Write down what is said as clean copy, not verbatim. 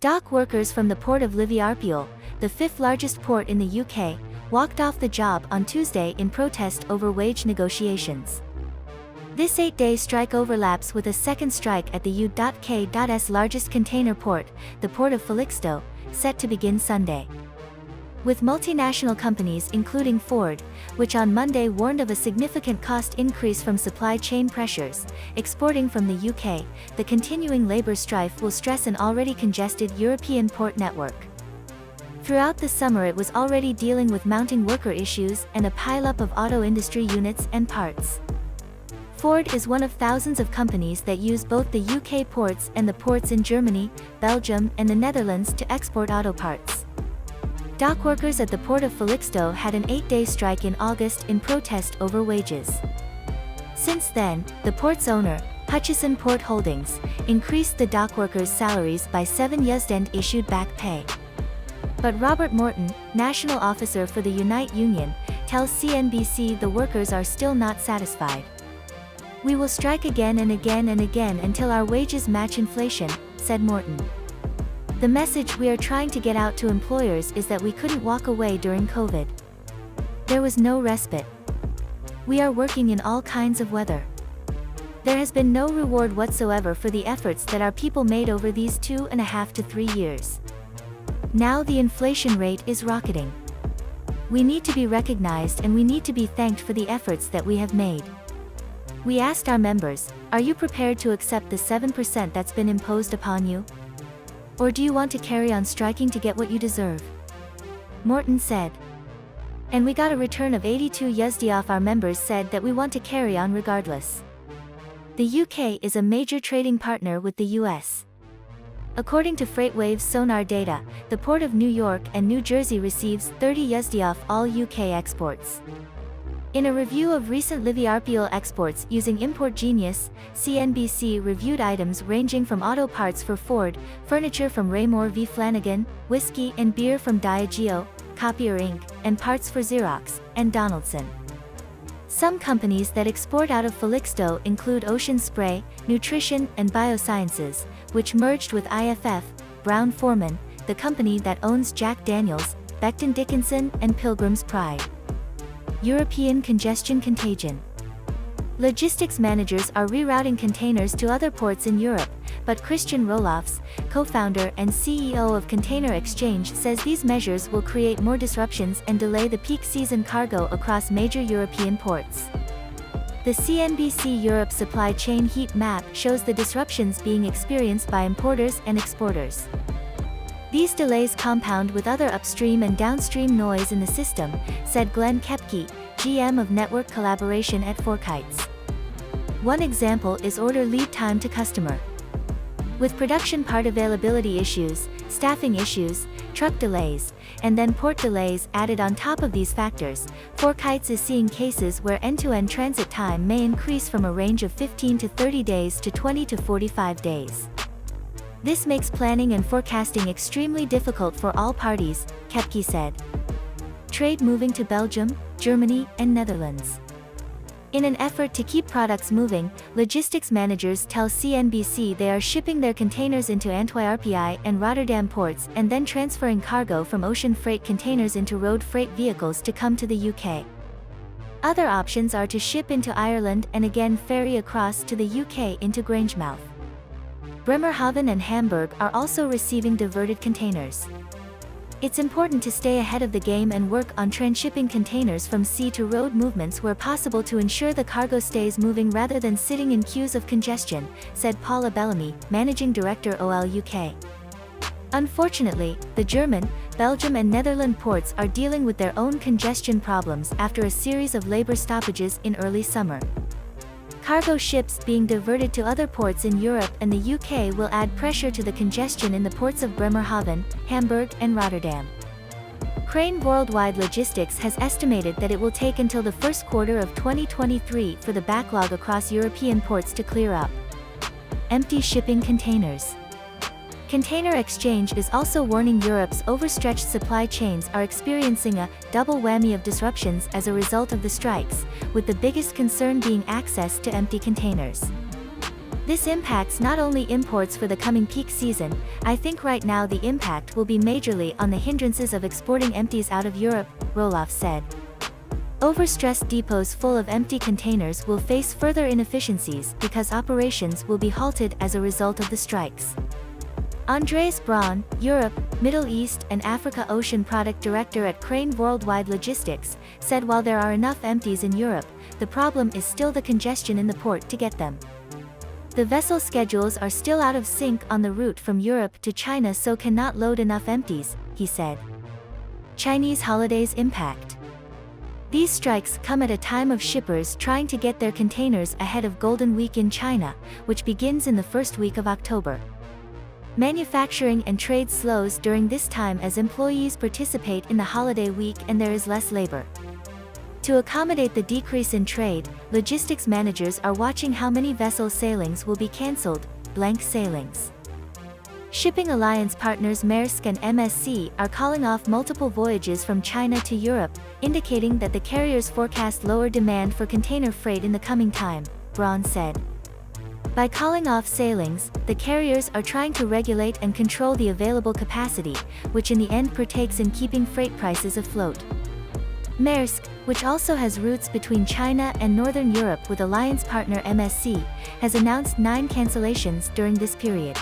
Dock workers from the port of Liverpool, the fifth largest port in the UK, walked off the job on Tuesday in protest over wage negotiations. This 8-day strike overlaps with a second strike at the UK's largest container port, the port of Felixstowe, set to begin Sunday. With multinational companies including Ford, which on Monday warned of a significant cost increase from supply chain pressures, exporting from the UK, the continuing labor strife will stress an already congested European port network. Throughout the summer it was already dealing with mounting worker issues and a pileup of auto industry units and parts. Ford is one of thousands of companies that use both the UK ports and the ports in Germany, Belgium and the Netherlands to export auto parts. Dock workers at the port of Felixstowe had an 8-day strike in August in protest over wages. Since then, the port's owner, Hutchison Port Holdings, increased the dock workers' salaries by £7 and issued back pay. But Robert Morton, national officer for the Unite Union, tells CNBC the workers are still not satisfied. "We will strike again and again and again until our wages match inflation," said Morton. "The message we are trying to get out to employers is that we couldn't walk away during COVID. There was no respite. We are working in all kinds of weather. There has been no reward whatsoever for the efforts that our people made over these 2.5 to 3 years. Now the inflation rate is rocketing. We need to be recognized and we need to be thanked for the efforts that we have made. We asked our members, are you prepared to accept the 7% that's been imposed upon you? Or do you want to carry on striking to get what you deserve?" Morton said. "And we got a return of $82 off. Our members said that we want to carry on regardless." The UK is a major trading partner with the US. According to FreightWave's sonar data, the Port of New York and New Jersey receives $30 off all UK exports. In a review of recent Liverpool exports using Import Genius, CNBC reviewed items ranging from auto parts for Ford, furniture from Raymore v. Flanagan, whiskey and beer from Diageo, Copier Inc., and parts for Xerox and Donaldson. Some companies that export out of Felixstowe include Ocean Spray, Nutrition and Biosciences, which merged with IFF, Brown-Forman, the company that owns Jack Daniels, Becton Dickinson and Pilgrim's Pride. European congestion contagion. Logistics managers are rerouting containers to other ports in Europe, but Christian Roelofs, co-founder and CEO of Container Exchange, says these measures will create more disruptions and delay the peak season cargo across major European ports. The CNBC Europe supply chain heat map shows the disruptions being experienced by importers and exporters. These delays compound with other upstream and downstream noise in the system, said Glenn Kepke, GM of Network Collaboration at Forkites. One example is order lead time to customer. With production part availability issues, staffing issues, truck delays, and then port delays added on top of these factors, Forkites is seeing cases where end-to-end transit time may increase from a range of 15 to 30 days to 20 to 45 days. This makes planning and forecasting extremely difficult for all parties, Kepke said. Trade moving to Belgium, Germany, and Netherlands. In an effort to keep products moving, logistics managers tell CNBC they are shipping their containers into Antwerp and Rotterdam ports and then transferring cargo from ocean freight containers into road freight vehicles to come to the UK. Other options are to ship into Ireland and again ferry across to the UK into Grangemouth. Bremerhaven and Hamburg are also receiving diverted containers. It's important to stay ahead of the game and work on transshipping containers from sea to road movements where possible to ensure the cargo stays moving rather than sitting in queues of congestion, said Paula Bellamy, Managing Director OL UK. Unfortunately, the German, Belgium and Netherlands ports are dealing with their own congestion problems after a series of labor stoppages in early summer. Cargo ships being diverted to other ports in Europe and the UK will add pressure to the congestion in the ports of Bremerhaven, Hamburg and Rotterdam. Crane Worldwide Logistics has estimated that it will take until the first quarter of 2023 for the backlog across European ports to clear up. Empty shipping containers. Container Exchange is also warning Europe's overstretched supply chains are experiencing a double whammy of disruptions as a result of the strikes, with the biggest concern being access to empty containers. This impacts not only imports for the coming peak season. I think right now the impact will be majorly on the hindrances of exporting empties out of Europe, Roloff said. Overstressed depots full of empty containers will face further inefficiencies because operations will be halted as a result of the strikes. Andreas Braun, Europe, Middle East and Africa Ocean Product Director at Crane Worldwide Logistics, said while there are enough empties in Europe, the problem is still the congestion in the port to get them. The vessel schedules are still out of sync on the route from Europe to China, so cannot load enough empties, he said. Chinese holidays impact. These strikes come at a time of shippers trying to get their containers ahead of Golden Week in China, which begins in the first week of October. Manufacturing and trade slows during this time as employees participate in the holiday week and there is less labor. To accommodate the decrease in trade, logistics managers are watching how many vessel sailings will be cancelled, blank sailings. Shipping alliance partners Maersk and MSC are calling off multiple voyages from China to Europe, indicating that the carriers forecast lower demand for container freight in the coming time, Braun said. By calling off sailings, the carriers are trying to regulate and control the available capacity, which in the end partakes in keeping freight prices afloat. Maersk, which also has routes between China and Northern Europe with alliance partner MSC, has announced 9 cancellations during this period.